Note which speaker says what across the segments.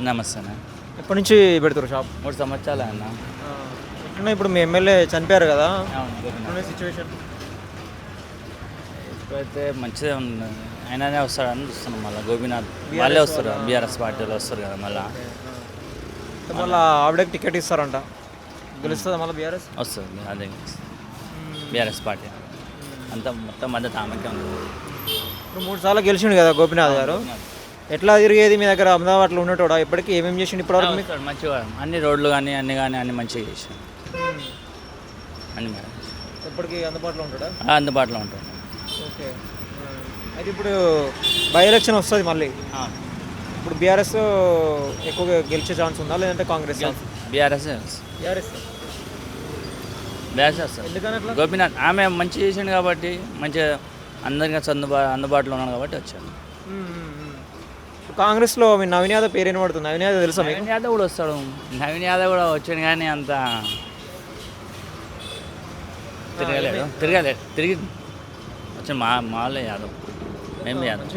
Speaker 1: నమస్తే అన్న.
Speaker 2: ఎప్పటి నుంచి పెడతారు షాప్?
Speaker 1: 3 సంవత్సరాలు అన్న.
Speaker 2: ఎట్లా ఇప్పుడు మీ ఎమ్మెల్యే చనిపోయారు కదా,
Speaker 1: అవును.
Speaker 2: సిచ్యువేషన్?
Speaker 1: ఇప్పుడైతే మంచిదే ఉంది. ఆయననే వస్తాడని చూస్తున్నాం. మళ్ళీ గోపీనాథ్ వాళ్ళే వస్తారు, బీఆర్ఎస్ పార్టీలో వస్తారు కదా మళ్ళీ.
Speaker 2: మళ్ళీ ఆవిడకి టికెట్ ఇస్తారంట, గెలుస్తుంది మళ్ళీ బీఆర్ఎస్
Speaker 1: వస్తుంది. అదే బీఆర్ఎస్ పార్టీ అంతా మొత్తం మద్దతు ఆమెకే ఉంది.
Speaker 2: ఇప్పుడు 3 సార్లు గెలిచిండు కదా గోపీనాథ్ గారు. ఎట్లా తిరిగేది మీ దగ్గర? అహ్మదాబాద్లో ఉన్నటోడా ఇప్పటికీ? ఏమేమి చేసిండు ఇప్పటివరకు మీకు?
Speaker 1: మంచిగా అన్ని రోడ్లు కానీ అన్ని మంచిగా చేసాం. అన్ని
Speaker 2: ఎప్పటికీ అందుబాటులో ఉంటాడా?
Speaker 1: అందుబాటులో ఉంటాడు.
Speaker 2: ఓకే. అయితే ఇప్పుడు బై ఎలక్షన్ వస్తుంది మళ్ళీ. ఇప్పుడు బీఆర్ఎస్ ఎక్కువగా గెలిచే ఛాన్స్ ఉందా, లేదంటే కాంగ్రెస్?
Speaker 1: బీఆర్ఎస్ వస్తుంది.
Speaker 2: ఎందుకని అట్లా?
Speaker 1: గోపీనాథ్ ఆమె మంచి చేసిండు కాబట్టి, మంచిగా అందరికీ అందుబాటులో ఉన్నాడు కాబట్టి వచ్చాడు.
Speaker 2: కాంగ్రెస్లో మీ నవీన్ యాదవ్ పేరు వినబడుతుంది. నవీన్ యాదవ్ తెలుసా మీకు?
Speaker 1: నవీన్ యాదవ్ కూడా వస్తాడు. నవీన్ యాదవ్ కూడా వచ్చాడు కానీ అంత తిరిగి వచ్చాడు. మాలే యాదవ్, మేము యాదవ్.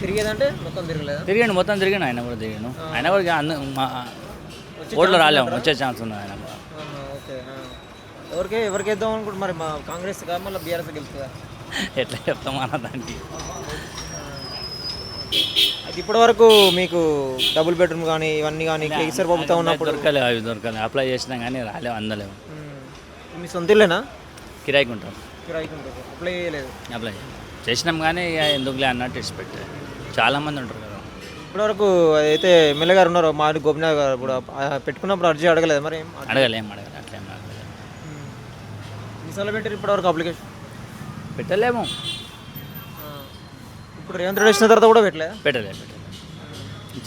Speaker 2: తిరిగేదంటే మొత్తం తిరగలేదు.
Speaker 1: మొత్తం తిరిగాను. ఆయన కూడా తిరిగాను. ఆయన కూడా ఓట్లు రాలేము, వచ్చే ఛాన్స్ ఉంది ఆయన కూడా.
Speaker 2: ఓకే. ఎవరికి వేద్దాం అనుకుంటు మరి? మా కాంగ్రెస్ కాదు, మళ్ళీ బీఆర్ఎస్ గెలుస్తుందా?
Speaker 1: ఎట్లా చెప్తాం అన్న దానికి.
Speaker 2: అయితే ఇప్పటి వరకు మీకు డబుల్ బెడ్రూమ్ కానీ ఇవన్నీ కానీ కేసీఆర్ ప్రభుత్వం ఉన్నప్పుడు
Speaker 1: దొరకలేదు. అప్లై చేసినా కానీ రాలేవు, అందలేము.
Speaker 2: మీ సొంత ఇల్లేనా?
Speaker 1: కిరాయికి ఉంటాం.
Speaker 2: అప్లై చేయలేదు?
Speaker 1: అప్లై చేసినాం కానీ ఇక ఎందుకులే అన్నట్టు ఇచ్చి పెట్టారు. చాలామంది ఉంటారు కదా.
Speaker 2: ఇప్పటివరకు అయితే ఎమ్మెల్యే గారు ఉన్నారు మా గోపినాథ్ గారు కూడా, పెట్టుకున్నప్పుడు అర్జీ అడగలేదు మరి?
Speaker 1: అడగలేం అట్లేం అడగలేదు.
Speaker 2: ఎన్నిసార్లు పెట్టారు ఇప్పటివరకు అప్లికేషన్?
Speaker 1: పెట్టలేము.
Speaker 2: ఇప్పుడు రేవంత్ రెడ్డి వచ్చిన తర్వాత కూడా
Speaker 1: పెట్టలేదు.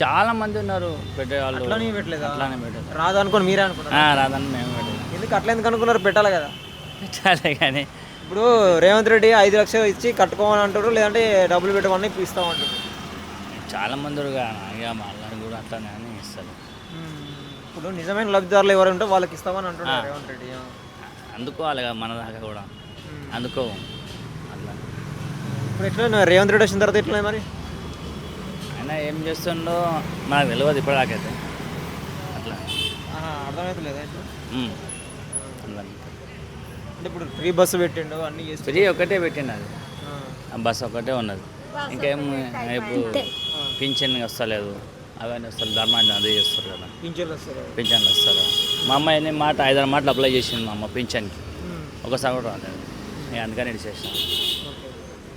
Speaker 1: చాలా మంది ఉన్నారు పెట్టేవాళ్ళు.
Speaker 2: అట్లానే పెట్టలేదు.
Speaker 1: రాదనుకోని
Speaker 2: మీరే అనుకున్నారు?
Speaker 1: రాదని మేము పెట్టలేదు.
Speaker 2: ఎందుకు అట్లా ఎందుకు అనుకున్నారు? పెట్టాలి కదా.
Speaker 1: పెట్టాలి కానీ
Speaker 2: ఇప్పుడు రేవంత్ రెడ్డి 5 లక్షలు ఇచ్చి కట్టుకోమని అంటారు, లేదంటే డబ్బులు పెట్టమని ఇస్తామంటారు.
Speaker 1: చాలా మంది ఇక మళ్ళీ కూడా అట్లానే అని ఇస్తారు.
Speaker 2: ఇప్పుడు నిజమైన లబ్ధిదారులు ఎవరు ఉంటే వాళ్ళకి ఇస్తామని అంటున్నారు రేవంత్ రెడ్డి.
Speaker 1: అందుకోవాలి కదా మన దాకా కూడా, అందుకో అట్లా.
Speaker 2: ఇప్పుడు ఎట్లా రేవంత్ రెడ్డి వచ్చిన తర్వాత ఎట్లా మరి?
Speaker 1: ఆయన ఏం చేస్తుండో మనకు తెలియదు ఇప్పటిదాకైతే. అట్లా
Speaker 2: అర్థమవుతలేదు.
Speaker 1: అట్లా
Speaker 2: అంటే ఇప్పుడు ఫ్రీ బస్సు పెట్టిండు, అన్నీ చేసి
Speaker 1: ఫ్రీ ఒకటే పెట్టిండు. అది ఆ బస్సు ఒకటే ఉన్నది. ఇంకేం ఇప్పుడు పింఛన్ వస్తలేదు, అవన్నీ వస్తారు. ధర్మాన్ని అదే చేస్తారు కదా, పింఛన్లు వస్తారు. మా అమ్మాయిని 5-6 మాటలు అప్లై చేసింది మా అమ్మ పింఛన్కి. ఒకసారి కూడా రాలేదు. నేను అందుకని ఇది చేసాను.